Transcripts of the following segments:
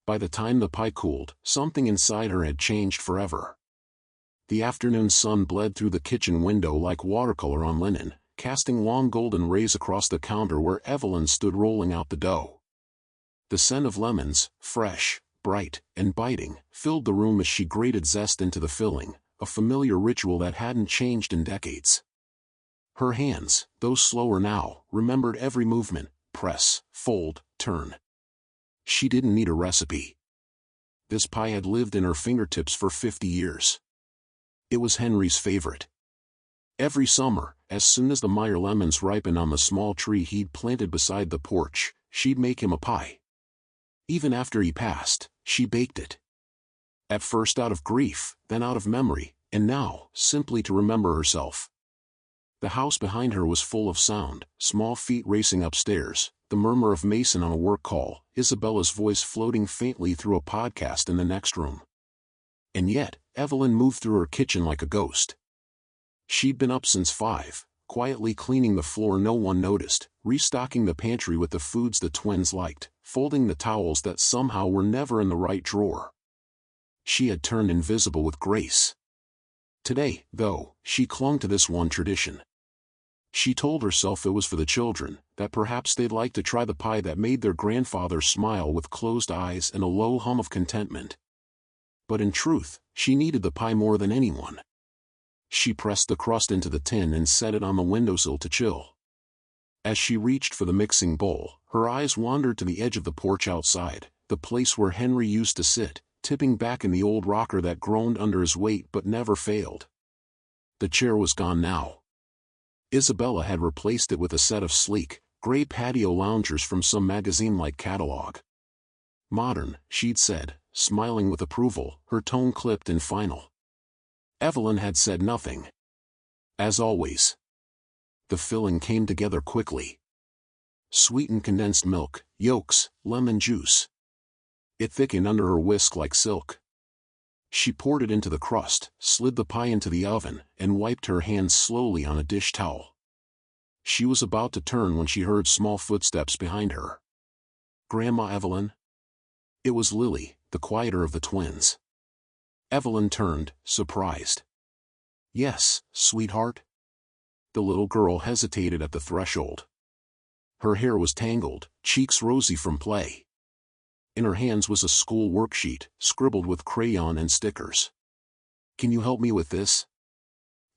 By the time the pie cooled, something inside her had changed forever. The afternoon sun bled through the kitchen window like watercolor on linen, casting long golden rays across the counter where Evelyn stood rolling out the dough. The scent of lemons, fresh, bright, and biting, filled the room as she grated zest into the filling, a familiar ritual that hadn't changed in decades. Her hands, though slower now, remembered every movement: press, fold, turn. She didn't need a recipe. This pie had lived in her fingertips for 50 years. It was Henry's favorite. Every summer, as soon as the Meyer lemons ripened on the small tree he'd planted beside the porch, she'd make him a pie. Even after he passed, she baked it. At first out of grief, then out of memory, and now, simply to remember herself. The house behind her was full of sound: small feet racing upstairs, the murmur of Mason on a work call, Isabella's voice floating faintly through a podcast in the next room. And yet, Evelyn moved through her kitchen like a ghost. She'd been up since 5, quietly cleaning the floor no one noticed, restocking the pantry with the foods the twins liked, folding the towels that somehow were never in the right drawer. She had turned invisible with grace. Today, though, she clung to this one tradition. She told herself it was for the children, that perhaps they'd like to try the pie that made their grandfather smile with closed eyes and a low hum of contentment. But in truth, she needed the pie more than anyone. She pressed the crust into the tin and set it on the windowsill to chill. As she reached for the mixing bowl, her eyes wandered to the edge of the porch outside, the place where Henry used to sit, tipping back in the old rocker that groaned under his weight but never failed. The chair was gone now. Isabella had replaced it with a set of sleek, gray patio loungers from some magazine-like catalog. Modern, she'd said, smiling with approval, her tone clipped and final. Evelyn had said nothing. As always. The filling came together quickly. Sweetened condensed milk, yolks, lemon juice. It thickened under her whisk like silk. She poured it into the crust, slid the pie into the oven, and wiped her hands slowly on a dish towel. She was about to turn when she heard small footsteps behind her. "Grandma Evelyn?" It was Lily, the quieter of the twins. Evelyn turned, surprised. "Yes, sweetheart?" The little girl hesitated at the threshold. Her hair was tangled, cheeks rosy from play. In her hands was a school worksheet, scribbled with crayon and stickers. "Can you help me with this?"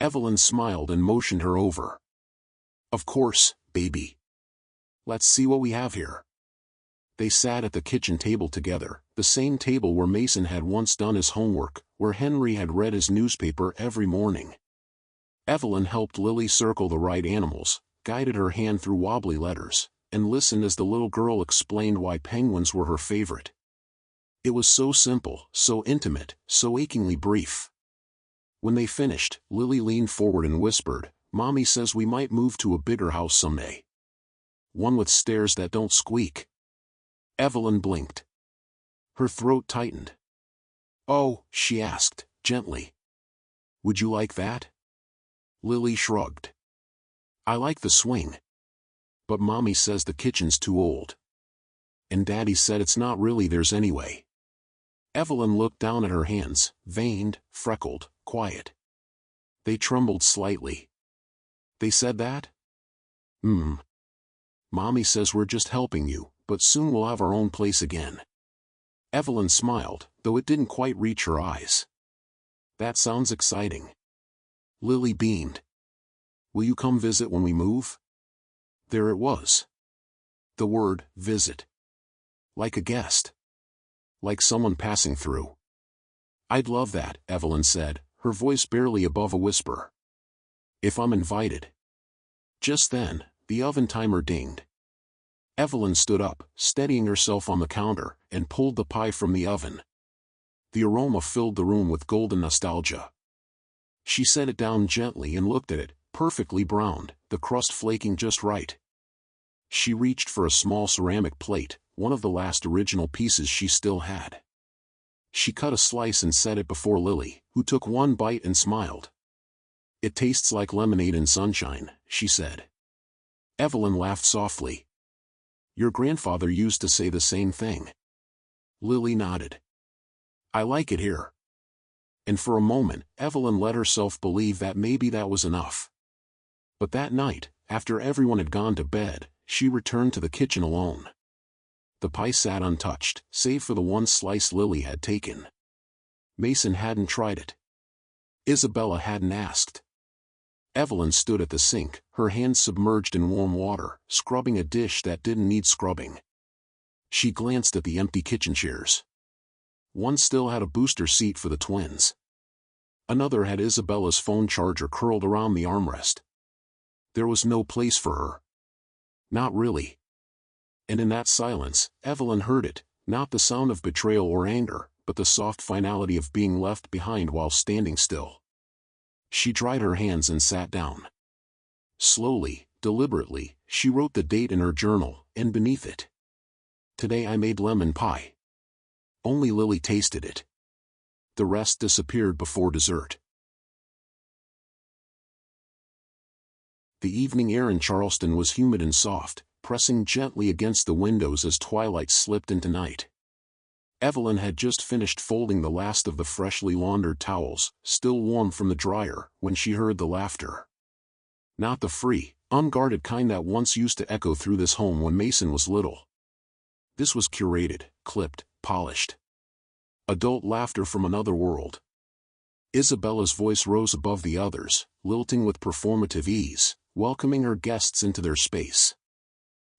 Evelyn smiled and motioned her over. "Of course, baby. Let's see what we have here." They sat at the kitchen table together, the same table where Mason had once done his homework, where Henry had read his newspaper every morning. Evelyn helped Lily circle the right animals, guided her hand through wobbly letters, and listened as the little girl explained why penguins were her favorite. It was so simple, so intimate, so achingly brief. When they finished, Lily leaned forward and whispered, "Mommy says we might move to a bigger house someday. One with stairs that don't squeak." Evelyn blinked. Her throat tightened. "Oh," she asked, gently. "Would you like that?" Lily shrugged. "I like the swing. But Mommy says the kitchen's too old. And Daddy said it's not really theirs anyway." Evelyn looked down at her hands, veined, freckled, quiet. They trembled slightly. "They said that?" "Mommy says we're just helping you, but soon we'll have our own place again." Evelyn smiled, though it didn't quite reach her eyes. "That sounds exciting." Lily beamed. "Will you come visit when we move?" There it was. The word, visit. Like a guest. Like someone passing through. "I'd love that," Evelyn said, her voice barely above a whisper. "If I'm invited." Just then, the oven timer dinged. Evelyn stood up, steadying herself on the counter, and pulled the pie from the oven. The aroma filled the room with golden nostalgia. She set it down gently and looked at it, perfectly browned, the crust flaking just right. She reached for a small ceramic plate, one of the last original pieces she still had. She cut a slice and set it before Lily, who took one bite and smiled. "It tastes like lemonade in sunshine," she said. Evelyn laughed softly. "Your grandfather used to say the same thing." Lily nodded. I like it here. And for a moment, Evelyn let herself believe that maybe that was enough. But that night, after everyone had gone to bed, she returned to the kitchen alone. The pie sat untouched, save for the one slice Lily had taken. Mason hadn't tried it. Isabella hadn't asked. Evelyn stood at the sink, her hands submerged in warm water, scrubbing a dish that didn't need scrubbing. She glanced at the empty kitchen chairs. One still had a booster seat for the twins. Another had Isabella's phone charger curled around the armrest. There was no place for her. Not really. And in that silence, Evelyn heard it, not the sound of betrayal or anger, but the soft finality of being left behind while standing still. She dried her hands and sat down. Slowly, deliberately, she wrote the date in her journal, and beneath it, "Today I made lemon pie." Only Lily tasted it. The rest disappeared before dessert. The evening air in Charleston was humid and soft, pressing gently against the windows as twilight slipped into night. Evelyn had just finished folding the last of the freshly laundered towels, still warm from the dryer, when she heard the laughter. Not the free, unguarded kind that once used to echo through this home when Mason was little. This was curated, clipped, polished. Adult laughter from another world. Isabella's voice rose above the others, lilting with performative ease, welcoming her guests into their space.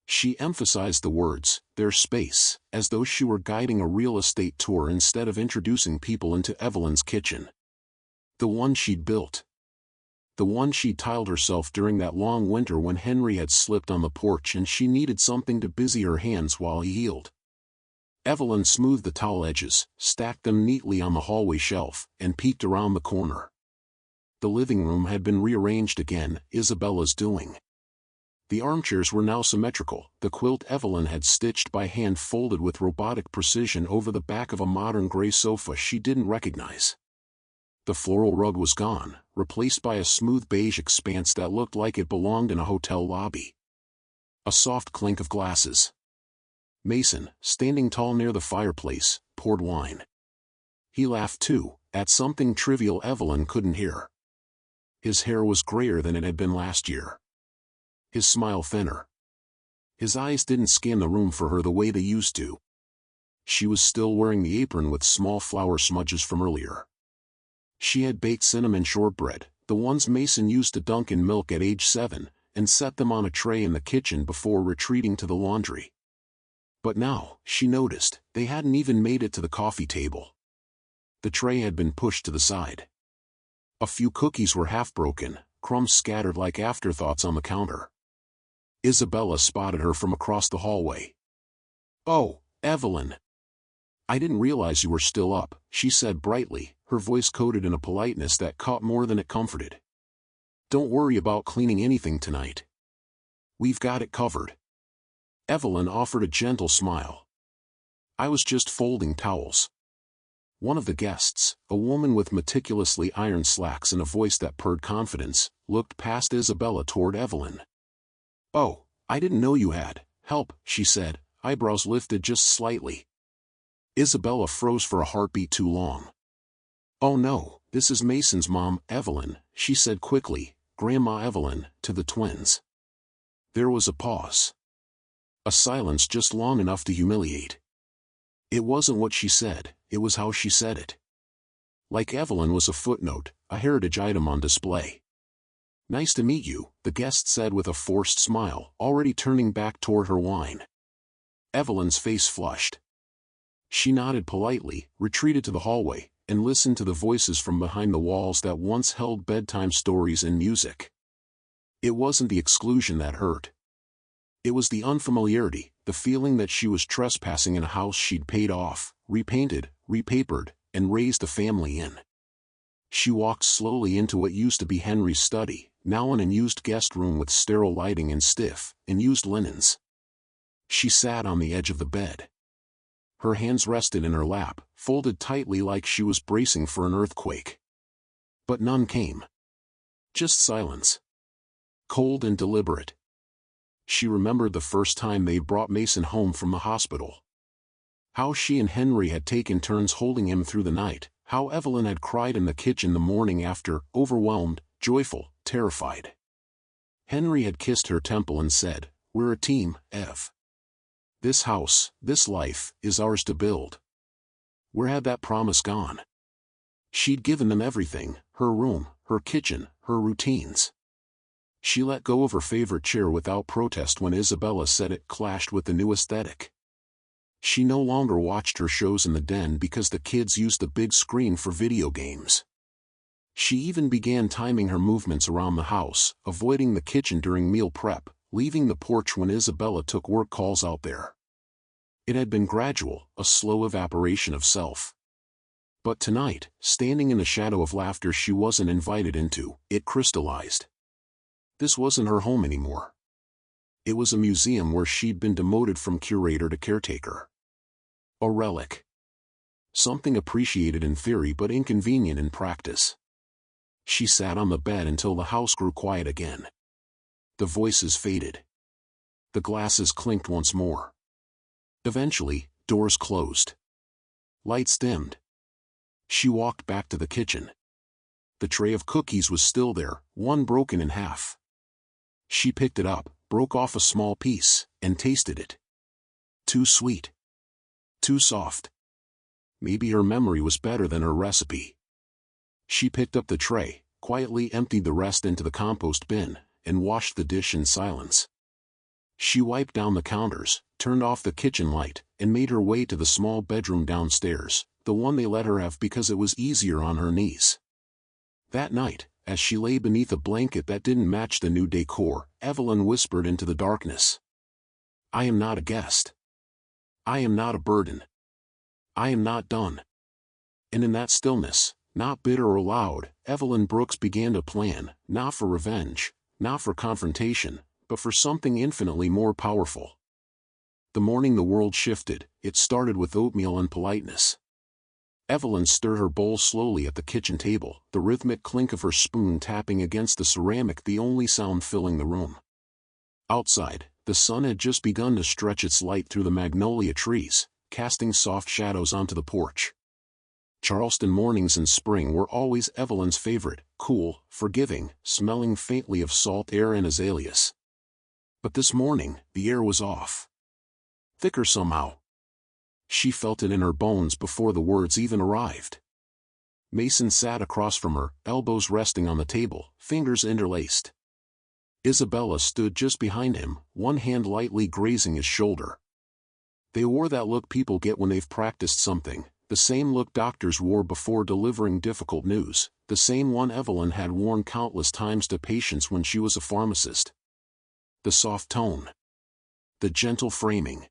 She emphasized the words, their space, as though she were guiding a real estate tour instead of introducing people into Evelyn's kitchen. The one she'd built. The one she'd tiled herself during that long winter when Henry had slipped on the porch and she needed something to busy her hands while he healed. Evelyn smoothed the towel edges, stacked them neatly on the hallway shelf, and peeked around the corner. The living room had been rearranged again, Isabella's doing. The armchairs were now symmetrical, the quilt Evelyn had stitched by hand folded with robotic precision over the back of a modern gray sofa she didn't recognize. The floral rug was gone, replaced by a smooth beige expanse that looked like it belonged in a hotel lobby. A soft clink of glasses. Mason, standing tall near the fireplace, poured wine. He laughed too, at something trivial Evelyn couldn't hear. His hair was grayer than it had been last year. His smile thinner. His eyes didn't scan the room for her the way they used to. She was still wearing the apron with small flour smudges from earlier. She had baked cinnamon shortbread, the ones Mason used to dunk in milk at age 7, and set them on a tray in the kitchen before retreating to the laundry. But now, she noticed, they hadn't even made it to the coffee table. The tray had been pushed to the side. A few cookies were half broken, crumbs scattered like afterthoughts on the counter. Isabella spotted her from across the hallway. "Oh, Evelyn. I didn't realize you were still up," she said brightly, her voice coated in a politeness that caught more than it comforted. "Don't worry about cleaning anything tonight. We've got it covered." Evelyn offered a gentle smile. "I was just folding towels." One of the guests, a woman with meticulously ironed slacks and a voice that purred confidence, looked past Isabella toward Evelyn. "Oh, I didn't know you had help," she said, eyebrows lifted just slightly. Isabella froze for a heartbeat too long. "Oh no, this is Mason's mom, Evelyn," she said quickly, "Grandma Evelyn," to the twins. There was a pause. A silence just long enough to humiliate. It wasn't what she said, it was how she said it. Like Evelyn was a footnote, a heritage item on display. "Nice to meet you," the guest said with a forced smile, already turning back toward her wine. Evelyn's face flushed. She nodded politely, retreated to the hallway, and listened to the voices from behind the walls that once held bedtime stories and music. It wasn't the exclusion that hurt. It was the unfamiliarity, the feeling that she was trespassing in a house she'd paid off, repainted, repapered, and raised a family in. She walked slowly into what used to be Henry's study, now an unused guest room with sterile lighting and stiff, unused linens. She sat on the edge of the bed. Her hands rested in her lap, folded tightly like she was bracing for an earthquake. But none came. Just silence. Cold and deliberate. She remembered the first time they brought Mason home from the hospital. How she and Henry had taken turns holding him through the night, how Evelyn had cried in the kitchen the morning after, overwhelmed, joyful, terrified. Henry had kissed her temple and said, "We're a team, Ev. This house, this life, is ours to build." Where had that promise gone? She'd given them everything, her room, her kitchen, her routines. She let go of her favorite chair without protest when Isabella said it clashed with the new aesthetic. She no longer watched her shows in the den because the kids used the big screen for video games. She even began timing her movements around the house, avoiding the kitchen during meal prep, leaving the porch when Isabella took work calls out there. It had been gradual, a slow evaporation of self. But tonight, standing in the shadow of laughter she wasn't invited into, it crystallized. This wasn't her home anymore. It was a museum where she'd been demoted from curator to caretaker. A relic. Something appreciated in theory but inconvenient in practice. She sat on the bed until the house grew quiet again. The voices faded. The glasses clinked once more. Eventually, doors closed. Lights dimmed. She walked back to the kitchen. The tray of cookies was still there, one broken in half. She picked it up, broke off a small piece, and tasted it. Too sweet. Too soft. Maybe her memory was better than her recipe. She picked up the tray, quietly emptied the rest into the compost bin, and washed the dish in silence. She wiped down the counters, turned off the kitchen light, and made her way to the small bedroom downstairs, the one they let her have because it was easier on her knees. That night, as she lay beneath a blanket that didn't match the new decor, Evelyn whispered into the darkness. "I am not a guest. I am not a burden. I am not done." And in that stillness, not bitter or loud, Evelyn Brooks began to plan, not for revenge, not for confrontation, but for something infinitely more powerful. The morning the world shifted, it started with oatmeal and politeness. Evelyn stirred her bowl slowly at the kitchen table, the rhythmic clink of her spoon tapping against the ceramic the only sound filling the room. Outside, the sun had just begun to stretch its light through the magnolia trees, casting soft shadows onto the porch. Charleston mornings in spring were always Evelyn's favorite, cool, forgiving, smelling faintly of salt air and azaleas. But this morning, the air was off. Thicker somehow. She felt it in her bones before the words even arrived. Mason sat across from her, elbows resting on the table, fingers interlaced. Isabella stood just behind him, one hand lightly grazing his shoulder. They wore that look people get when they've practiced something, the same look doctors wore before delivering difficult news, the same one Evelyn had worn countless times to patients when she was a pharmacist. The soft tone. The gentle framing.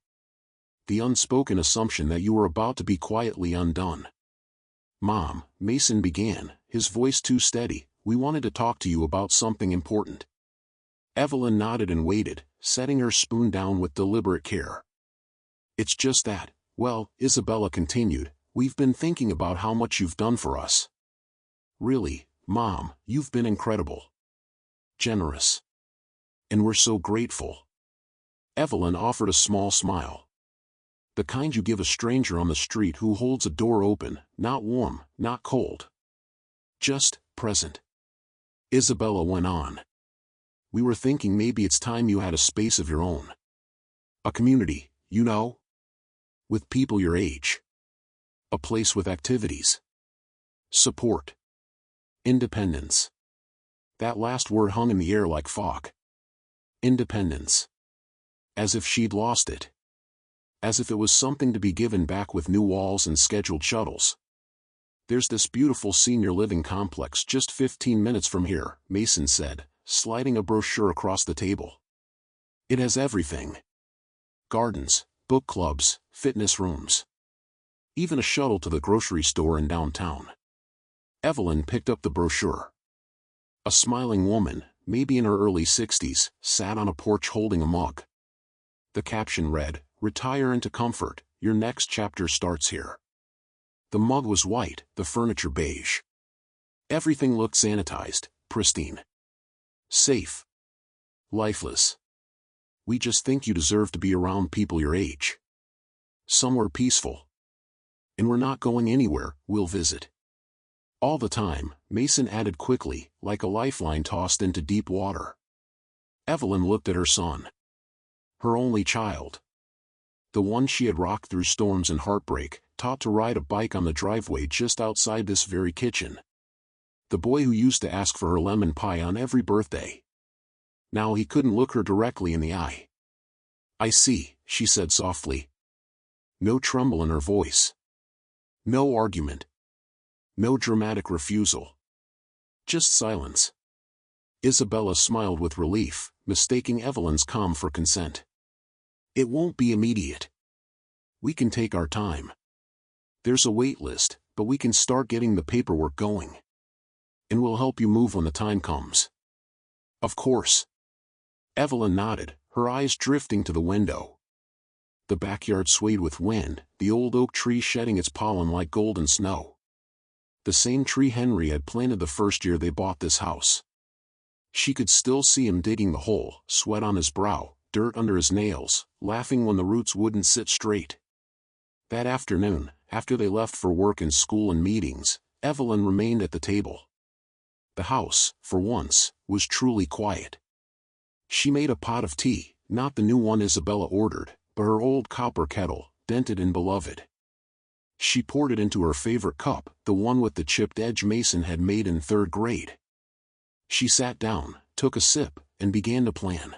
The unspoken assumption that you were about to be quietly undone. "Mom," Mason began, his voice too steady, "we wanted to talk to you about something important." Evelyn nodded and waited, setting her spoon down with deliberate care. "It's just that, well," Isabella continued, "we've been thinking about how much you've done for us. Really, Mom, you've been incredible. Generous. And we're so grateful." Evelyn offered a small smile. The kind you give a stranger on the street who holds a door open, not warm, not cold. Just present. Isabella went on. "We were thinking maybe it's time you had a space of your own. A community, you know? With people your age. A place with activities. Support. Independence." That last word hung in the air like fog. Independence. As if she'd lost it. As if it was something to be given back with new walls and scheduled shuttles. "There's this beautiful senior living complex just 15 minutes from here," Mason said, sliding a brochure across the table. "It has everything. Gardens, book clubs, fitness rooms. Even a shuttle to the grocery store in downtown." Evelyn picked up the brochure. A smiling woman, maybe in her early 60s, sat on a porch holding a mug. The caption read, "Retire into comfort, your next chapter starts here." The mug was white, the furniture beige. Everything looked sanitized, pristine. Safe. Lifeless. "We just think you deserve to be around people your age." Somewhere peaceful. And we're not going anywhere, we'll visit. All the time, Mason added quickly, like a lifeline tossed into deep water. Evelyn looked at her son. Her only child. The one she had rocked through storms and heartbreak, taught to ride a bike on the driveway just outside this very kitchen. The boy who used to ask for her lemon pie on every birthday. Now he couldn't look her directly in the eye. "I see," she said softly. No tremble in her voice. No argument. No dramatic refusal. Just silence. Isabella smiled with relief, mistaking Evelyn's calm for consent. "It won't be immediate. We can take our time. There's a wait list, but we can start getting the paperwork going. And we'll help you move when the time comes." "Of course." Evelyn nodded, her eyes drifting to the window. The backyard swayed with wind, the old oak tree shedding its pollen like golden snow. The same tree Henry had planted the first year they bought this house. She could still see him digging the hole, sweat on his brow, dirt under his nails, laughing when the roots wouldn't sit straight. That afternoon, after they left for work and school and meetings, Evelyn remained at the table. The house, for once, was truly quiet. She made a pot of tea, not the new one Isabella ordered, but her old copper kettle, dented and beloved. She poured it into her favorite cup, the one with the chipped edge Mason had made in 3rd grade. She sat down, took a sip, and began to plan.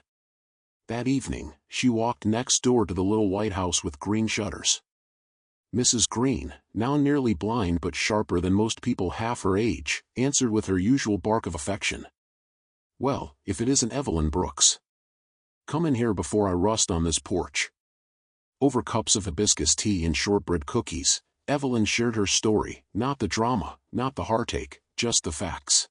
That evening, she walked next door to the little white house with green shutters. Mrs. Green, now nearly blind but sharper than most people half her age, answered with her usual bark of affection. "Well, if it isn't Evelyn Brooks. Come in here before I rust on this porch." Over cups of hibiscus tea and shortbread cookies, Evelyn shared her story, not the drama, not the heartache, just the facts.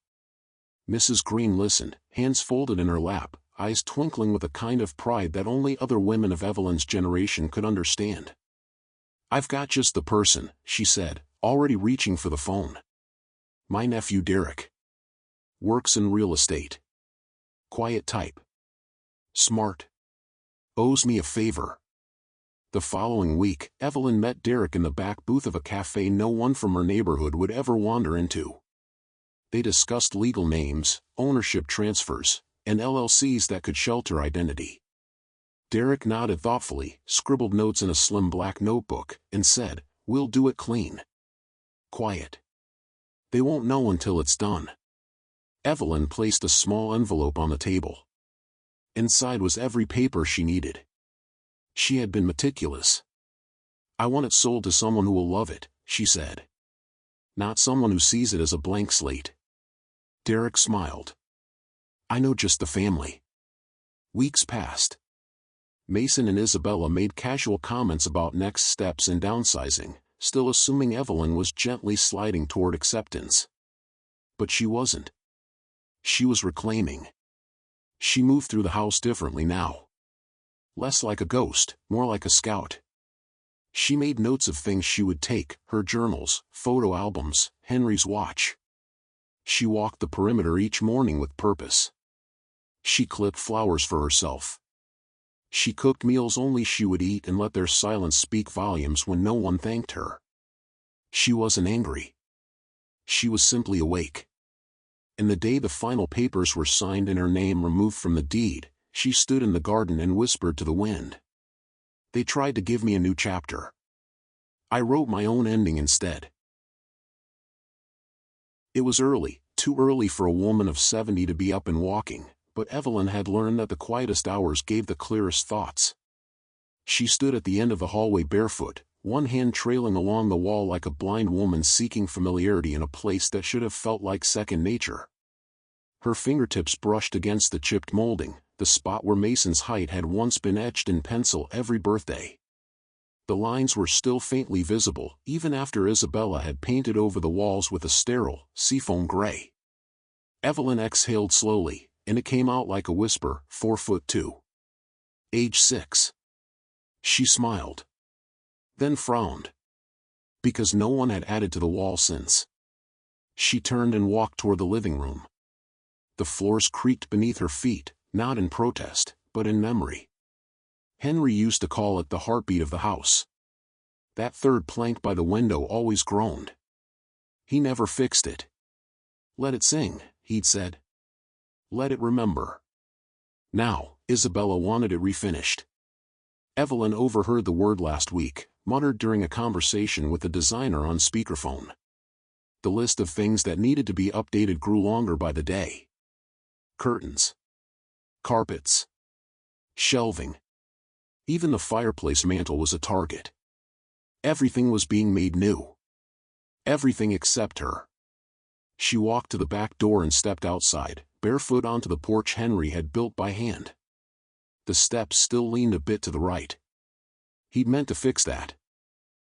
Mrs. Green listened, hands folded in her lap, eyes twinkling with a kind of pride that only other women of Evelyn's generation could understand. "I've got just the person," she said, already reaching for the phone. "My nephew Derek. Works in real estate. Quiet type. Smart. Owes me a favor." The following week, Evelyn met Derek in the back booth of a cafe no one from her neighborhood would ever wander into. They discussed legal names, ownership transfers, and LLCs that could shelter identity. Derek nodded thoughtfully, scribbled notes in a slim black notebook, and said, "We'll do it clean. Quiet. They won't know until it's done." Evelyn placed a small envelope on the table. Inside was every paper she needed. She had been meticulous. "I want it sold to someone who will love it," she said. "Not someone who sees it as a blank slate." Derek smiled. "I know just the family." Weeks passed. Mason and Isabella made casual comments about next steps and downsizing, still assuming Evelyn was gently sliding toward acceptance. But she wasn't. She was reclaiming. She moved through the house differently now. Less like a ghost, more like a scout. She made notes of things she would take, her journals, photo albums, Henry's watch. She walked the perimeter each morning with purpose. She clipped flowers for herself. She cooked meals only she would eat and let their silence speak volumes when no one thanked her. She wasn't angry. She was simply awake. And the day the final papers were signed and her name removed from the deed, she stood in the garden and whispered to the wind. "They tried to give me a new chapter. I wrote my own ending instead." It was early, too early for a woman of 70 to be up and walking, but Evelyn had learned that the quietest hours gave the clearest thoughts. She stood at the end of the hallway barefoot, one hand trailing along the wall like a blind woman seeking familiarity in a place that should have felt like second nature. Her fingertips brushed against the chipped molding, the spot where Mason's height had once been etched in pencil every birthday. The lines were still faintly visible, even after Isabella had painted over the walls with a sterile, seafoam gray. Evelyn exhaled slowly, and it came out like a whisper, 4'2". Age 6. She smiled. Then frowned. Because no one had added to the wall since. She turned and walked toward the living room. The floors creaked beneath her feet, not in protest, but in memory. Henry used to call it the heartbeat of the house. That third plank by the window always groaned. He never fixed it. Let it sing, he'd said. Let it remember. Now, Isabella wanted it refinished. Evelyn overheard the word last week, muttered during a conversation with the designer on speakerphone. The list of things that needed to be updated grew longer by the day. Curtains. Carpets. Shelving. Even the fireplace mantel was a target. Everything was being made new. Everything except her. She walked to the back door and stepped outside, barefoot onto the porch Henry had built by hand. The steps still leaned a bit to the right. He'd meant to fix that.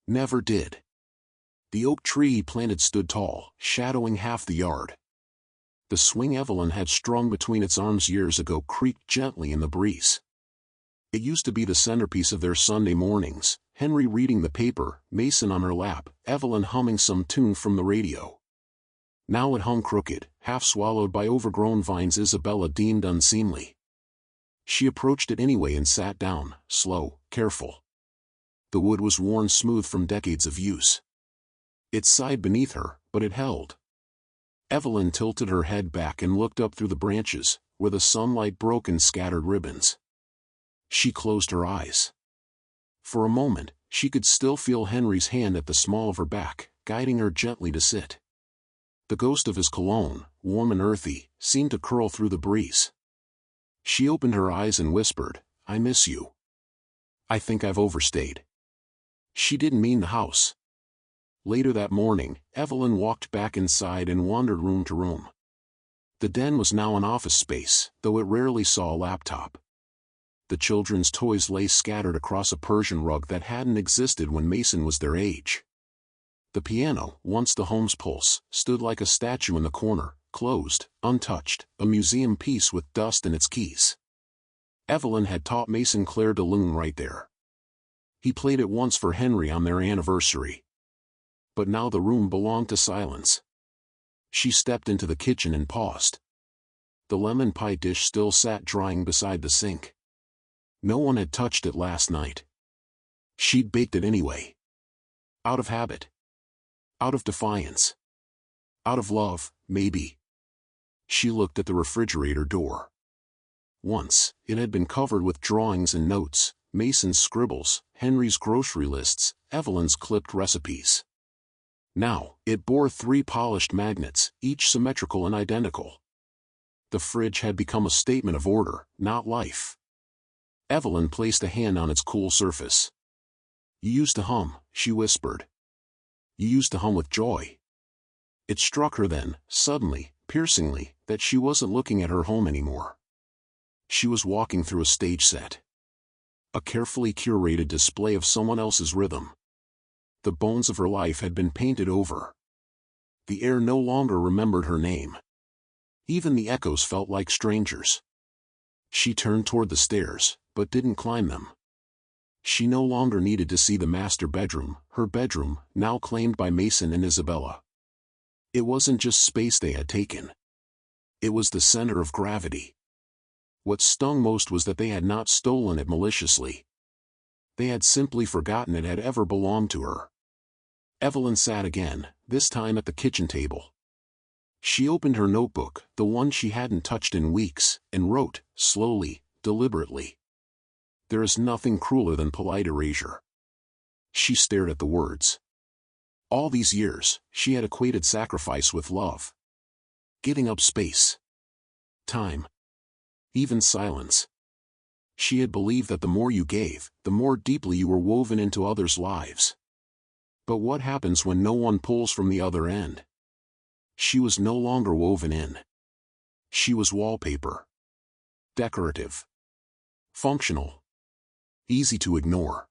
Never did. The oak tree he planted stood tall, shadowing half the yard. The swing Evelyn had strung between its arms years ago creaked gently in the breeze. It used to be the centerpiece of their Sunday mornings, Henry reading the paper, Mason on her lap, Evelyn humming some tune from the radio. Now it hung crooked, half swallowed by overgrown vines Isabella deemed unseemly. She approached it anyway and sat down, slow, careful. The wood was worn smooth from decades of use. It sighed beneath her, but it held. Evelyn tilted her head back and looked up through the branches, where the sunlight broke in scattered ribbons. She closed her eyes. For a moment, she could still feel Henry's hand at the small of her back, guiding her gently to sit. The ghost of his cologne, warm and earthy, seemed to curl through the breeze. She opened her eyes and whispered, "I miss you. I think I've overstayed." She didn't mean the house. Later that morning, Evelyn walked back inside and wandered room to room. The den was now an office space, though it rarely saw a laptop. The children's toys lay scattered across a Persian rug that hadn't existed when Mason was their age. The piano, once the home's pulse, stood like a statue in the corner, closed, untouched, a museum piece with dust in its keys. Evelyn had taught Mason Clair de Lune right there. He played it once for Henry on their anniversary. But now the room belonged to silence. She stepped into the kitchen and paused. The lemon pie dish still sat drying beside the sink. No one had touched it last night. She'd baked it anyway. Out of habit. Out of defiance. Out of love, maybe. She looked at the refrigerator door. Once, it had been covered with drawings and notes, Mason's scribbles, Henry's grocery lists, Evelyn's clipped recipes. Now, it bore 3 polished magnets, each symmetrical and identical. The fridge had become a statement of order, not life. Evelyn placed a hand on its cool surface. "You used to hum," she whispered. "You used to hum with joy." It struck her then, suddenly, piercingly, that she wasn't looking at her home anymore. She was walking through a stage set. A carefully curated display of someone else's rhythm. The bones of her life had been painted over. The air no longer remembered her name. Even the echoes felt like strangers. She turned toward the stairs, but didn't climb them. She no longer needed to see the master bedroom, her bedroom, now claimed by Mason and Isabella. It wasn't just space they had taken. It was the center of gravity. What stung most was that they had not stolen it maliciously. They had simply forgotten it had ever belonged to her. Evelyn sat again, this time at the kitchen table. She opened her notebook, the one she hadn't touched in weeks, and wrote, slowly, deliberately. "There is nothing crueler than polite erasure." She stared at the words. All these years, she had equated sacrifice with love. Giving up space. Time. Even silence. She had believed that the more you gave, the more deeply you were woven into others' lives. But what happens when no one pulls from the other end? She was no longer woven in. She was wallpaper. Decorative. Functional. Easy to ignore.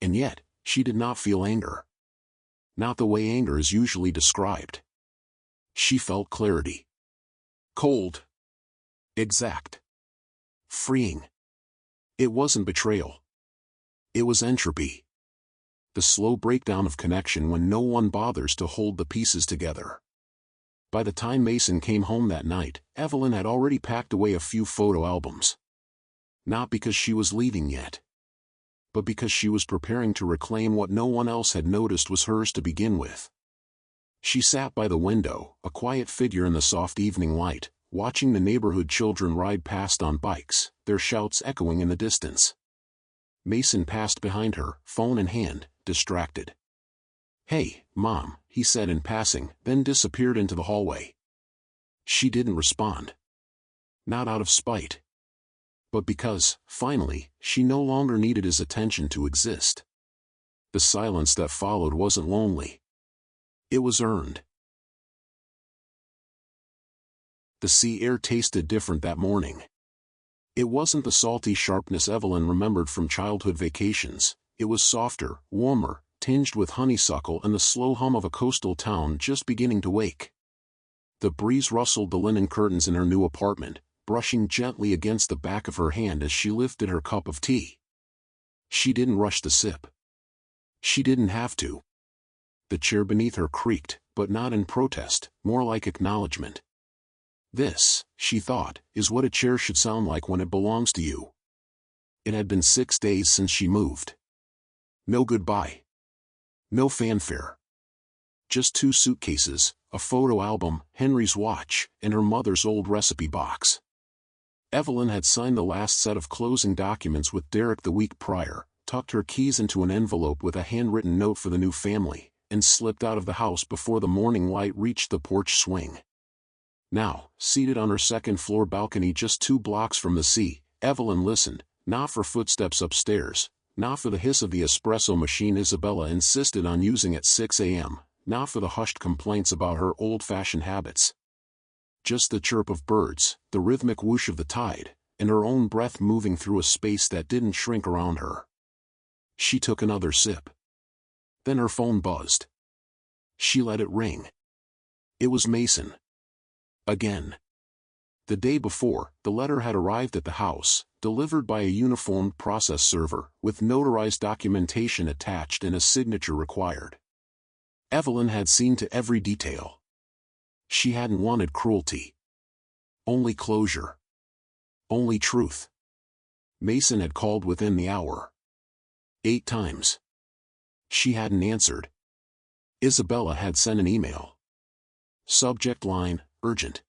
And yet, she did not feel anger. Not the way anger is usually described. She felt clarity. Cold. Exact. Freeing. It wasn't betrayal. It was entropy. The slow breakdown of connection when no one bothers to hold the pieces together. By the time Mason came home that night, Evelyn had already packed away a few photo albums. Not because she was leaving yet. but because she was preparing to reclaim what no one else had noticed was hers to begin with. She sat by the window, a quiet figure in the soft evening light, watching the neighborhood children ride past on bikes, their shouts echoing in the distance. Mason passed behind her, phone in hand, distracted. "Hey, Mom," he said in passing, then disappeared into the hallway. She didn't respond. Not out of spite, but because, finally, she no longer needed his attention to exist. The silence that followed wasn't lonely. It was earned. The sea air tasted different that morning. It wasn't the salty sharpness Evelyn remembered from childhood vacations. It was softer, warmer, tinged with honeysuckle and the slow hum of a coastal town just beginning to wake. The breeze rustled the linen curtains in her new apartment, brushing gently against the back of her hand as she lifted her cup of tea. She didn't rush the sip. She didn't have to. The chair beneath her creaked, but not in protest, more like acknowledgement. This, she thought, is what a chair should sound like when it belongs to you. It had been 6 days since she moved. No goodbye. No fanfare. Just 2 suitcases, a photo album, Henry's watch, and her mother's old recipe box. Evelyn had signed the last set of closing documents with Derek the week prior, tucked her keys into an envelope with a handwritten note for the new family, and slipped out of the house before the morning light reached the porch swing. Now, seated on her second-floor balcony just 2 blocks from the sea, Evelyn listened, not for footsteps upstairs, not for the hiss of the espresso machine Isabella insisted on using at 6 a.m., not for the hushed complaints about her old-fashioned habits. Just the chirp of birds, the rhythmic whoosh of the tide, and her own breath moving through a space that didn't shrink around her. She took another sip. Then her phone buzzed. She let it ring. It was Mason. Again. The day before, the letter had arrived at the house, delivered by a uniformed process server, with notarized documentation attached and a signature required. Evelyn had seen to every detail. She hadn't wanted cruelty. Only closure. Only truth. Mason had called within the hour. 8 times. She hadn't answered. Isabella had sent an email. Subject line, urgent.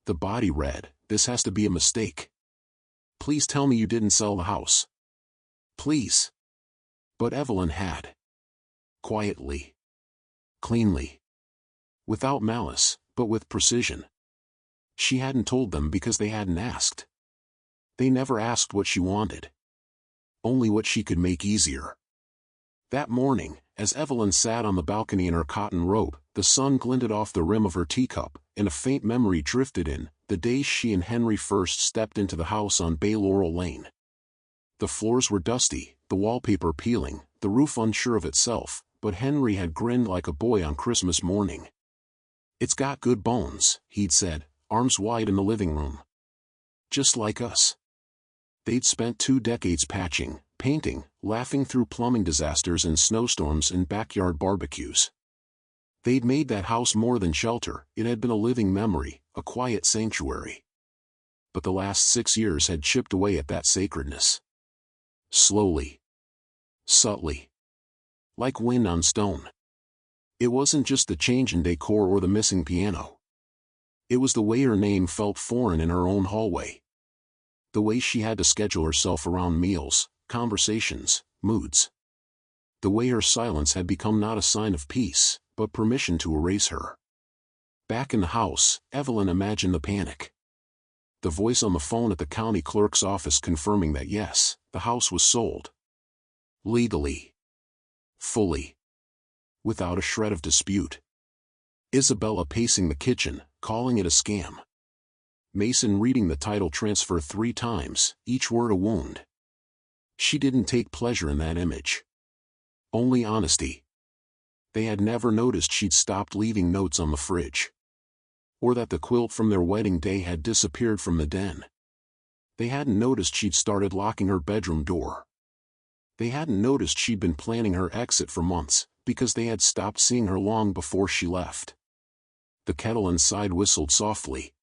The body read, "This has to be a mistake. Please tell me you didn't sell the house. Please." But Evelyn had. Quietly. Cleanly. Without malice, but with precision. She hadn't told them because they hadn't asked. They never asked what she wanted. Only what she could make easier. That morning, as Evelyn sat on the balcony in her cotton robe, the sun glinted off the rim of her teacup, and a faint memory drifted in, the day she and Henry first stepped into the house on Bay Laurel Lane. The floors were dusty, the wallpaper peeling, the roof unsure of itself, but Henry had grinned like a boy on Christmas morning. "It's got good bones," he'd said, arms wide in the living room. "Just like us." They'd spent 2 decades patching, painting, laughing through plumbing disasters and snowstorms and backyard barbecues. They'd made that house more than shelter, it had been a living memory, a quiet sanctuary. But the last 6 years had chipped away at that sacredness. Slowly. Subtly. Like wind on stone. It wasn't just the change in decor or the missing piano. It was the way her name felt foreign in her own hallway. The way she had to schedule herself around meals, conversations, moods. The way her silence had become not a sign of peace, but permission to erase her. Back in the house, Evelyn imagined the panic. The voice on the phone at the county clerk's office confirming that yes, the house was sold. Legally. Fully. Without a shred of dispute. Isabella pacing the kitchen, calling it a scam. Mason reading the title transfer 3 times, each word a wound. She didn't take pleasure in that image. Only honesty. They had never noticed she'd stopped leaving notes on the fridge. Or that the quilt from their wedding day had disappeared from the den. They hadn't noticed she'd started locking her bedroom door. They hadn't noticed she'd been planning her exit for months, because they had stopped seeing her long before she left. The kettle inside whistled softly.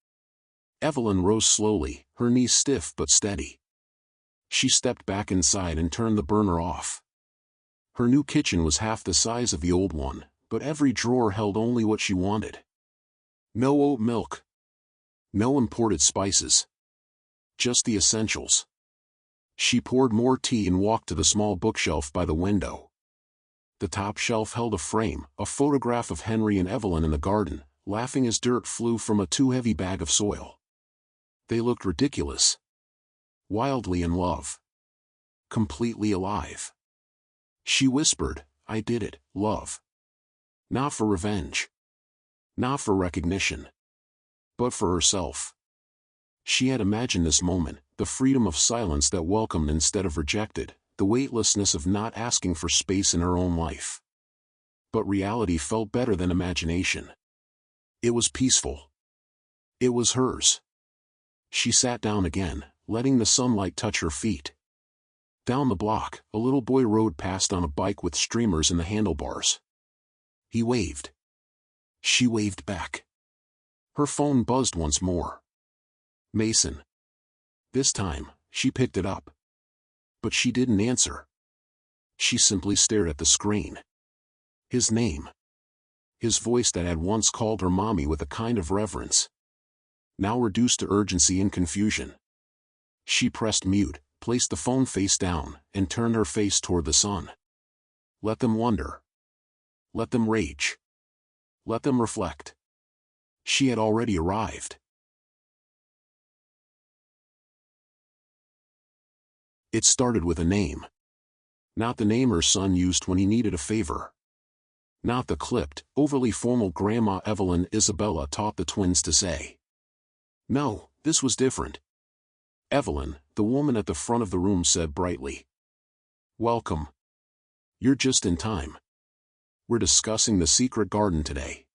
Evelyn rose slowly, her knees stiff but steady. She stepped back inside and turned the burner off. Her new kitchen was half the size of the old one, but every drawer held only what she wanted. No oat milk. No imported spices. Just the essentials. She poured more tea and walked to the small bookshelf by the window. The top shelf held a frame, a photograph of Henry and Evelyn in the garden, laughing as dirt flew from a too-heavy bag of soil. They looked ridiculous. Wildly in love. Completely alive. She whispered, "I did it, love. Not for revenge. Not for recognition. But for herself." She had imagined this moment, the freedom of silence that welcomed instead of rejected, the weightlessness of not asking for space in her own life. But reality felt better than imagination. It was peaceful. It was hers. She sat down again, letting the sunlight touch her feet. Down the block, a little boy rode past on a bike with streamers in the handlebars. He waved. She waved back. Her phone buzzed once more. Mason. This time, she picked it up. But she didn't answer. She simply stared at the screen. His name. His voice that had once called her mommy with a kind of reverence. Now reduced to urgency and confusion. She pressed mute, placed the phone face down, and turned her face toward the sun. Let them wonder. Let them rage. Let them reflect. She had already arrived. It started with a name. Not the name her son used when he needed a favor. Not the clipped, overly formal Grandma Evelyn Isabella taught the twins to say. No, this was different. Evelyn, the woman at the front of the room, said brightly. Welcome. You're just in time. We're discussing the secret garden today.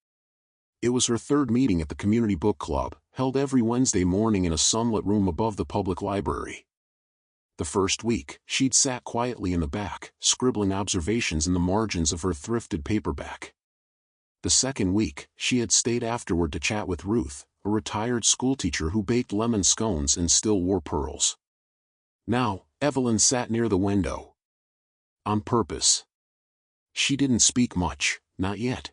It was her third meeting at the community book club, held every Wednesday morning in a sunlit room above the public library. The first week, she'd sat quietly in the back, scribbling observations in the margins of her thrifted paperback. The second week, she had stayed afterward to chat with Ruth, a retired schoolteacher who baked lemon scones and still wore pearls. Now, Evelyn sat near the window. On purpose. She didn't speak much, not yet.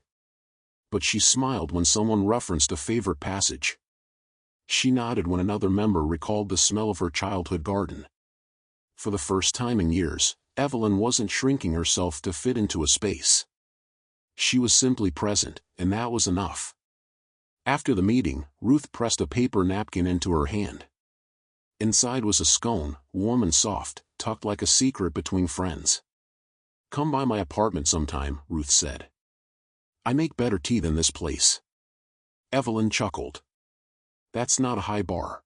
But she smiled when someone referenced a favorite passage. She nodded when another member recalled the smell of her childhood garden. For the first time in years, Evelyn wasn't shrinking herself to fit into a space. She was simply present, and that was enough. After the meeting, Ruth pressed a paper napkin into her hand. Inside was a scone, warm and soft, tucked like a secret between friends. Come by my apartment sometime, Ruth said. I make better tea than this place. Evelyn chuckled. That's not a high bar.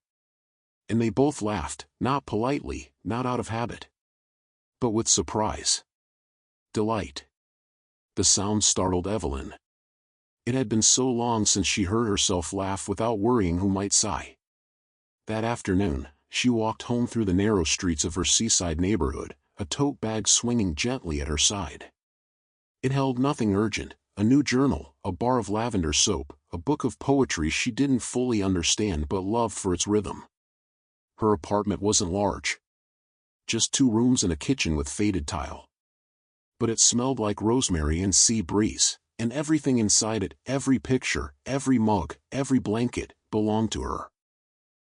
And they both laughed, not politely, not out of habit. But with surprise. Delight. The sound startled Evelyn. It had been so long since she heard herself laugh without worrying who might sigh. That afternoon, she walked home through the narrow streets of her seaside neighborhood, a tote bag swinging gently at her side. It held nothing urgent, a new journal, a bar of lavender soap, a book of poetry she didn't fully understand but loved for its rhythm. Her apartment wasn't large. Just 2 rooms and a kitchen with faded tile. But it smelled like rosemary and sea breeze, and everything inside it, every picture, every mug, every blanket, belonged to her.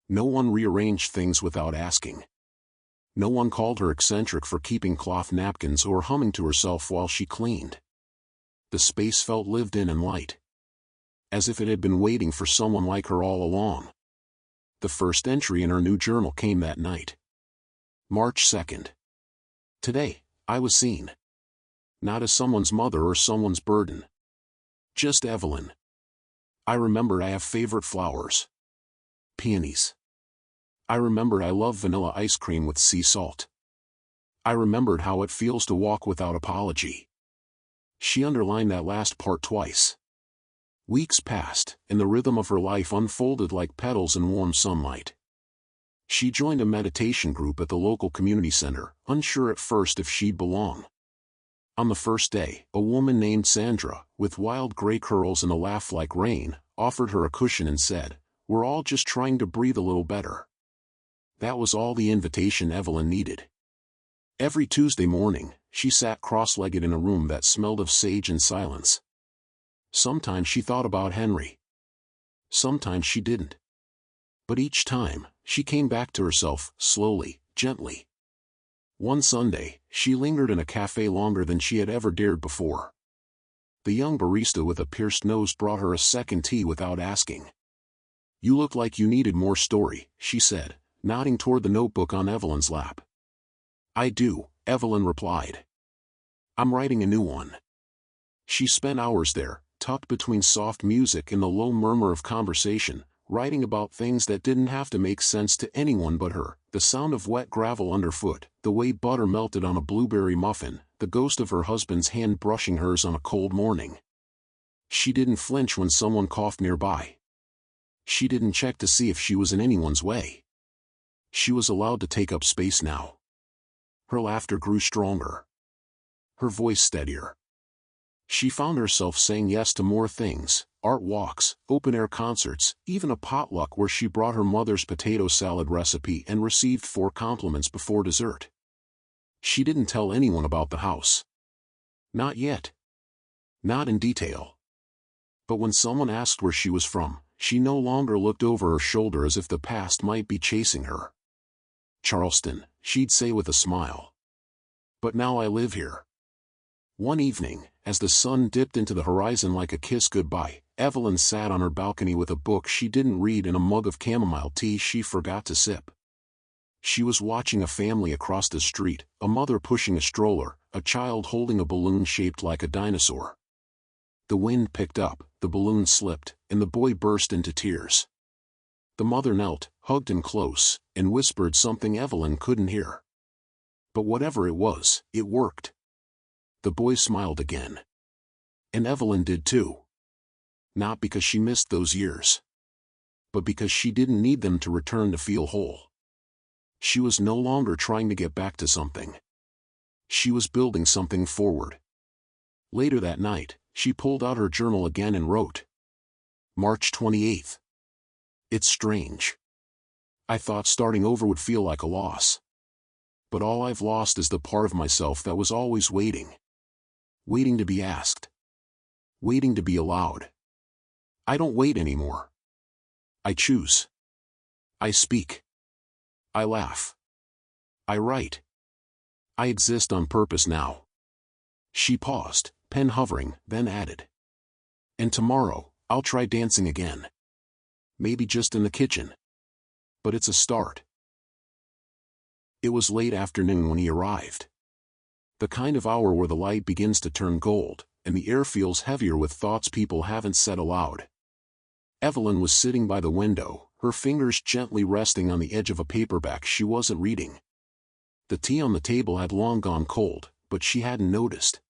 No one rearranged things without asking. No one called her eccentric for keeping cloth napkins or humming to herself while she cleaned. The space felt lived in and light. As if it had been waiting for someone like her all along. The first entry in her new journal came that night. March 2nd. Today, I was seen. Not as someone's mother or someone's burden. Just Evelyn. I remembered I have favorite flowers. Peonies. I remembered I love vanilla ice cream with sea salt. I remembered how it feels to walk without apology. She underlined that last part twice. Weeks passed, and the rhythm of her life unfolded like petals in warm sunlight. She joined a meditation group at the local community center, unsure at first if she'd belong. On the first day, a woman named Sandra, with wild gray curls and a laugh like rain, offered her a cushion and said, "We're all just trying to breathe a little better." That was all the invitation Evelyn needed. Every Tuesday morning, she sat cross-legged in a room that smelled of sage and silence. Sometimes she thought about Henry. Sometimes she didn't. But each time, she came back to herself, slowly, gently. One Sunday, she lingered in a cafe longer than she had ever dared before. The young barista with a pierced nose brought her a second tea without asking. "You look like you needed more story," she said, nodding toward the notebook on Evelyn's lap. "I do," Evelyn replied. "I'm writing a new one." She spent hours there, tucked between soft music and the low murmur of conversation, writing about things that didn't have to make sense to anyone but her: the sound of wet gravel underfoot, the way butter melted on a blueberry muffin, the ghost of her husband's hand brushing hers on a cold morning. She didn't flinch when someone coughed nearby. She didn't check to see if she was in anyone's way. She was allowed to take up space now. Her laughter grew stronger. Her voice steadier. She found herself saying yes to more things: art walks, open-air concerts, even a potluck where she brought her mother's potato salad recipe and received 4 compliments before dessert. She didn't tell anyone about the house. Not yet. Not in detail. But when someone asked where she was from, she no longer looked over her shoulder as if the past might be chasing her. "Charleston," she'd say with a smile. "But now I live here." One evening, as the sun dipped into the horizon like a kiss goodbye, Evelyn sat on her balcony with a book she didn't read and a mug of chamomile tea she forgot to sip. She was watching a family across the street, a mother pushing a stroller, a child holding a balloon shaped like a dinosaur. The wind picked up, the balloon slipped, and the boy burst into tears. The mother knelt, hugged him close, and whispered something Evelyn couldn't hear. But whatever it was, it worked. The boy smiled again. And Evelyn did too. Not because she missed those years, but because she didn't need them to return to feel whole. She was no longer trying to get back to something. She was building something forward. Later that night, she pulled out her journal again and wrote, "March 28th. It's strange. I thought starting over would feel like a loss. But all I've lost is the part of myself that was always waiting. Waiting to be asked. Waiting to be allowed. I don't wait anymore. I choose. I speak. I laugh. I write. I exist on purpose now." She paused, pen hovering, then added, "And tomorrow, I'll try dancing again. Maybe just in the kitchen. But it's a start." It was late afternoon when he arrived. The kind of hour where the light begins to turn gold, and the air feels heavier with thoughts people haven't said aloud. Evelyn was sitting by the window, her fingers gently resting on the edge of a paperback she wasn't reading. The tea on the table had long gone cold, but she hadn't noticed.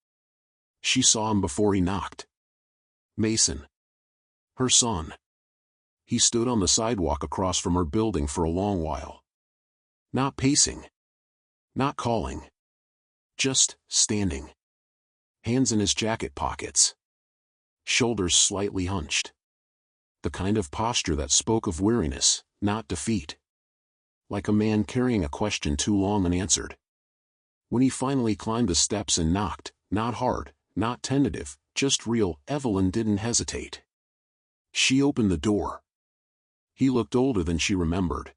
She saw him before he knocked. Mason. Her son. He stood on the sidewalk across from her building for a long while. Not pacing. Not calling. Just standing. Hands in his jacket pockets. Shoulders slightly hunched. The kind of posture that spoke of weariness, not defeat. Like a man carrying a question too long unanswered. When he finally climbed the steps and knocked, not hard, not tentative, just real, Evelyn didn't hesitate. She opened the door. He looked older than she remembered.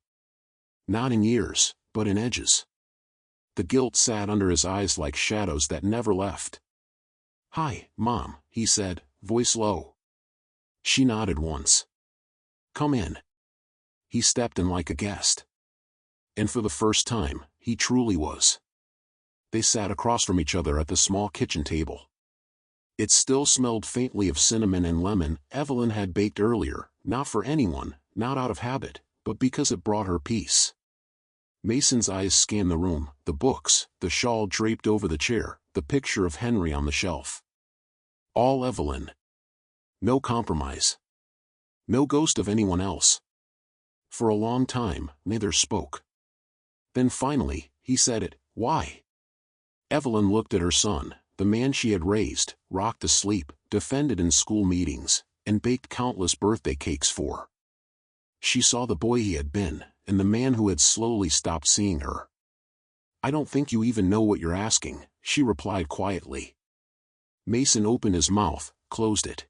Not in years, but in edges. The guilt sat under his eyes like shadows that never left. "Hi, Mom," he said, voice low. She nodded once. "Come in." He stepped in like a guest. And for the first time, he truly was. They sat across from each other at the small kitchen table. It still smelled faintly of cinnamon and lemon Evelyn had baked earlier, not for anyone, not out of habit, but because it brought her peace. Mason's eyes scanned the room, the books, the shawl draped over the chair, the picture of Henry on the shelf. All Evelyn. No compromise. No ghost of anyone else. For a long time, neither spoke. Then finally, he said it. "Why?" Evelyn looked at her son, the man she had raised, rocked to sleep, defended in school meetings, and baked countless birthday cakes for. She saw the boy he had been, and the man who had slowly stopped seeing her. "I don't think you even know what you're asking," she replied quietly. Mason opened his mouth, closed it.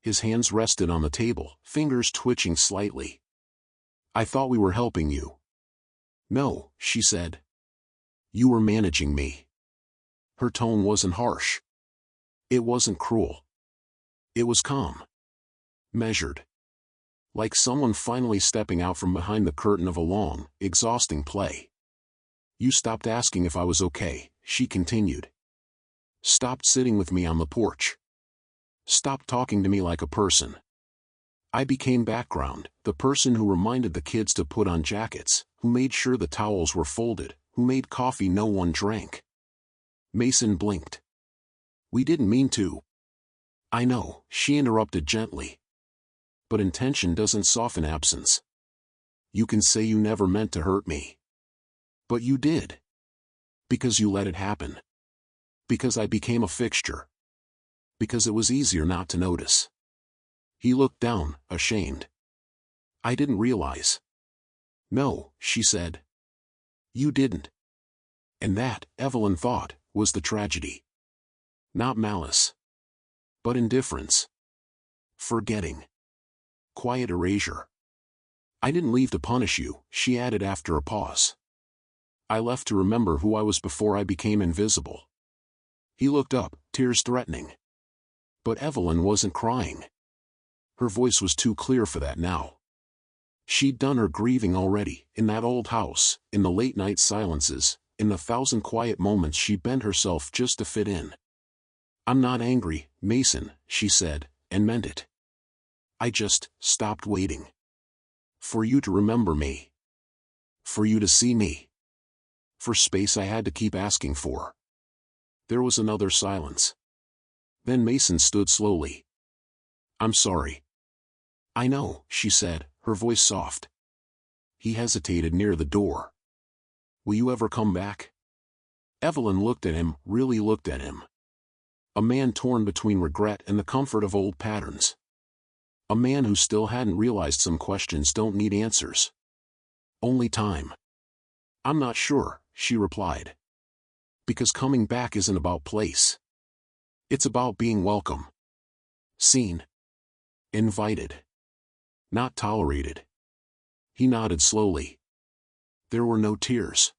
His hands rested on the table, fingers twitching slightly. "I thought we were helping you." "No," she said. "You were managing me." Her tone wasn't harsh. It wasn't cruel. It was calm. Measured. Like someone finally stepping out from behind the curtain of a long, exhausting play. "You stopped asking if I was okay," she continued. "Stopped sitting with me on the porch. Stopped talking to me like a person. I became background, the person who reminded the kids to put on jackets, who made sure the towels were folded, who made coffee no one drank." Mason blinked. "We didn't mean to." "I know," she interrupted gently. "But intention doesn't soften absence. You can say you never meant to hurt me. But you did. Because you let it happen. Because I became a fixture. Because it was easier not to notice." He looked down, ashamed. "I didn't realize." "No," she said. "You didn't." And that, Evelyn thought, was the tragedy. Not malice. But indifference. Forgetting. Quiet erasure. "I didn't leave to punish you," she added after a pause. "I left to remember who I was before I became invisible." He looked up, tears threatening. But Evelyn wasn't crying. Her voice was too clear for that now. She'd done her grieving already, in that old house, in the late-night silences, in the thousand quiet moments she bent herself just to fit in. "I'm not angry, Mason," she said, and meant it. "I just stopped waiting. For you to remember me. For you to see me. For space I had to keep asking for." There was another silence. Then Mason stood slowly. "I'm sorry." "I know," she said, her voice soft. He hesitated near the door. "Will you ever come back?" Evelyn looked at him, really looked at him. A man torn between regret and the comfort of old patterns. A man who still hadn't realized some questions don't need answers. Only time. "I'm not sure," she replied. "Because coming back isn't about place. It's about being welcome. Seen. Invited. Not tolerated." He nodded slowly. There were no tears.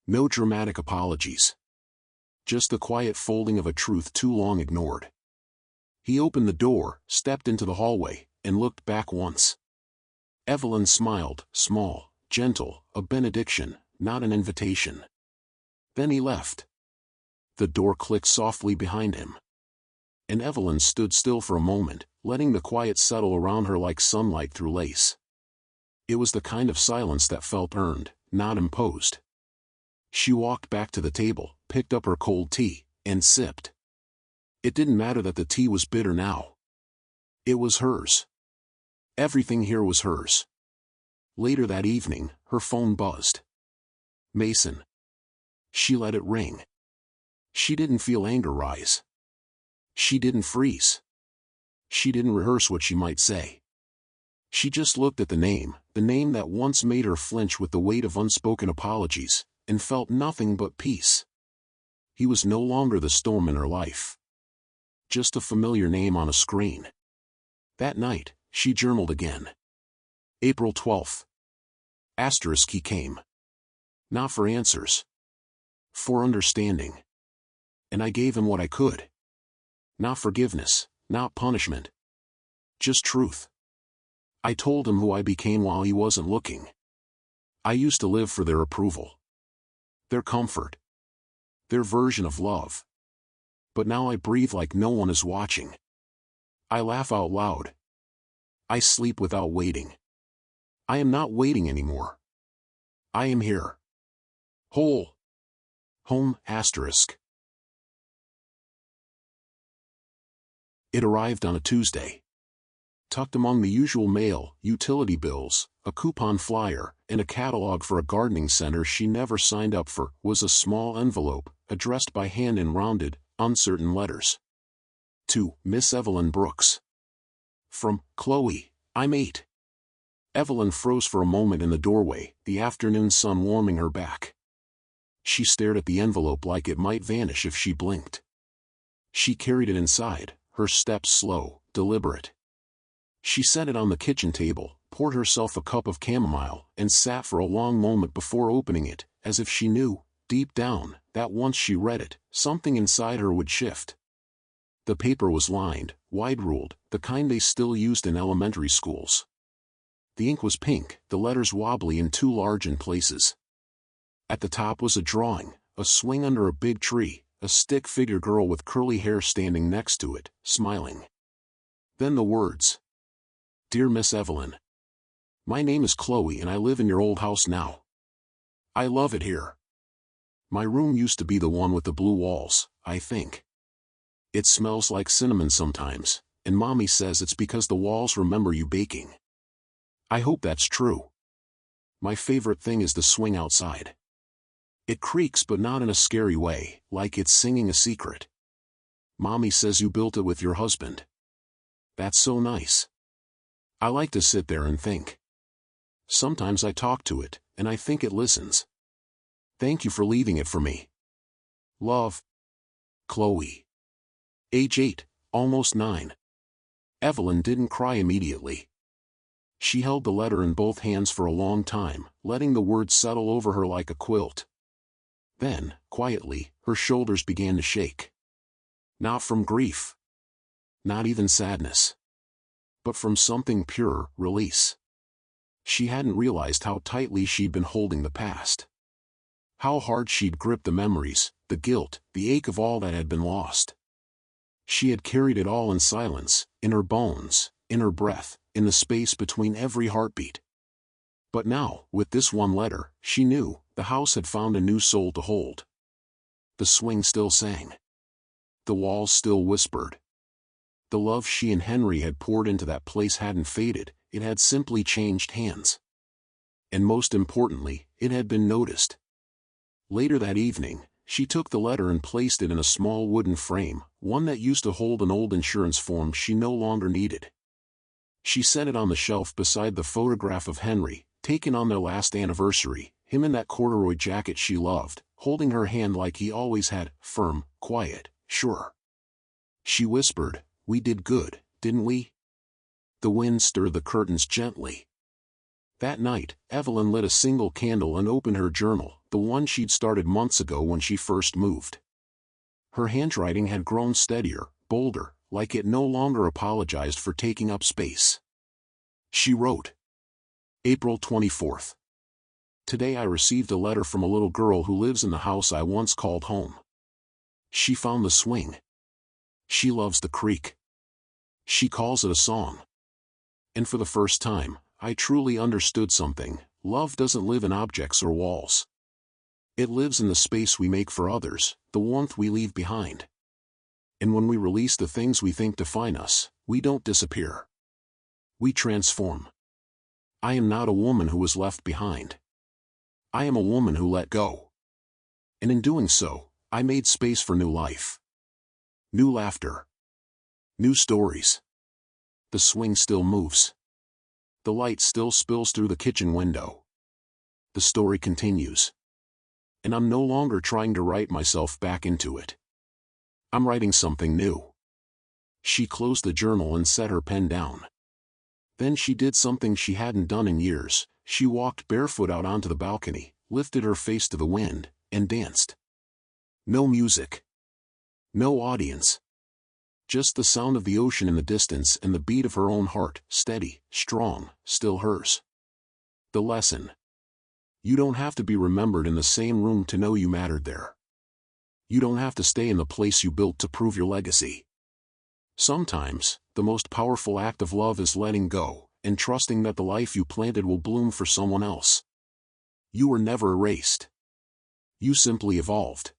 No dramatic apologies. Just the quiet folding of a truth too long ignored. He opened the door, stepped into the hallway, and looked back once. Evelyn smiled, small, gentle, a benediction, not an invitation. Then he left. The door clicked softly behind him. And Evelyn stood still for a moment, letting the quiet settle around her like sunlight through lace. It was the kind of silence that felt earned, not imposed. She walked back to the table, picked up her cold tea, and sipped. It didn't matter that the tea was bitter now. It was hers. Everything here was hers. Later that evening, her phone buzzed. Mason. She let it ring. She didn't feel anger rise. She didn't freeze. She didn't rehearse what she might say. She just looked at the name that once made her flinch with the weight of unspoken apologies, and felt nothing but peace. He was no longer the storm in her life. Just a familiar name on a screen. That night, she journaled again. April 12th. He came. Not for answers. For understanding. And I gave him what I could. Not forgiveness, not punishment. Just truth. I told him who I became while he wasn't looking. I used to live for their approval. Their comfort. Their version of love. But now I breathe like no one is watching. I laugh out loud. I sleep without waiting. I am not waiting anymore. I am here. Whole. Home. It arrived on a Tuesday. Tucked among the usual mail, utility bills, a coupon flyer, and a catalog for a gardening center she never signed up for, was a small envelope, addressed by hand in rounded, uncertain letters. To Miss Evelyn Brooks. From Chloe, I'm 8. Evelyn froze for a moment in the doorway, the afternoon sun warming her back. She stared at the envelope like it might vanish if she blinked. She carried it inside, her steps slow, deliberate. She set it on the kitchen table, poured herself a cup of chamomile, and sat for a long moment before opening it, as if she knew, deep down, that once she read it, something inside her would shift. The paper was lined, wide-ruled, the kind they still used in elementary schools. The ink was pink, the letters wobbly and too large in places. At the top was a drawing, a swing under a big tree, a stick figure girl with curly hair standing next to it, smiling. Then the words. Dear Miss Evelyn. My name is Chloe and I live in your old house now. I love it here. My room used to be the one with the blue walls, I think. It smells like cinnamon sometimes, and Mommy says it's because the walls remember you baking. I hope that's true. My favorite thing is the swing outside. It creaks but not in a scary way, like it's singing a secret. Mommy says you built it with your husband. That's so nice. I like to sit there and think. Sometimes I talk to it, and I think it listens. Thank you for leaving it for me. Love. Chloe. Age 8, almost 9. Evelyn didn't cry immediately. She held the letter in both hands for a long time, letting the words settle over her like a quilt. Then, quietly, her shoulders began to shake. Not from grief. Not even sadness. But from something pure, release. She hadn't realized how tightly she'd been holding the past. How hard she'd gripped the memories, the guilt, the ache of all that had been lost. She had carried it all in silence, in her bones, in her breath, in the space between every heartbeat. But now, with this one letter, she knew, the house had found a new soul to hold. The swing still sang. The walls still whispered. The love she and Henry had poured into that place hadn't faded, it had simply changed hands. And most importantly, it had been noticed. Later that evening, she took the letter and placed it in a small wooden frame, one that used to hold an old insurance form she no longer needed. She set it on the shelf beside the photograph of Henry, taken on their last anniversary, him in that corduroy jacket she loved, holding her hand like he always had, firm, quiet, sure. She whispered, "We did good, didn't we?" The wind stirred the curtains gently. That night, Evelyn lit a single candle and opened her journal, the one she'd started months ago when she first moved. Her handwriting had grown steadier, bolder, like it no longer apologized for taking up space. She wrote. April 24th. Today I received a letter from a little girl who lives in the house I once called home. She found the swing. She loves the creek. She calls it a song. And for the first time, I truly understood something. Love doesn't live in objects or walls. It lives in the space we make for others, the warmth we leave behind. And when we release the things we think define us, we don't disappear. We transform. I am not a woman who was left behind. I am a woman who let go. And in doing so, I made space for new life. New laughter. New stories. The swing still moves. The light still spills through the kitchen window. The story continues. And I'm no longer trying to write myself back into it. I'm writing something new. She closed the journal and set her pen down. Then she did something she hadn't done in years. She walked barefoot out onto the balcony, lifted her face to the wind, and danced. No music. No audience. Just the sound of the ocean in the distance and the beat of her own heart, steady, strong, still hers. The lesson. You don't have to be remembered in the same room to know you mattered there. You don't have to stay in the place you built to prove your legacy. Sometimes, the most powerful act of love is letting go, and trusting that the life you planted will bloom for someone else. You were never erased. You simply evolved.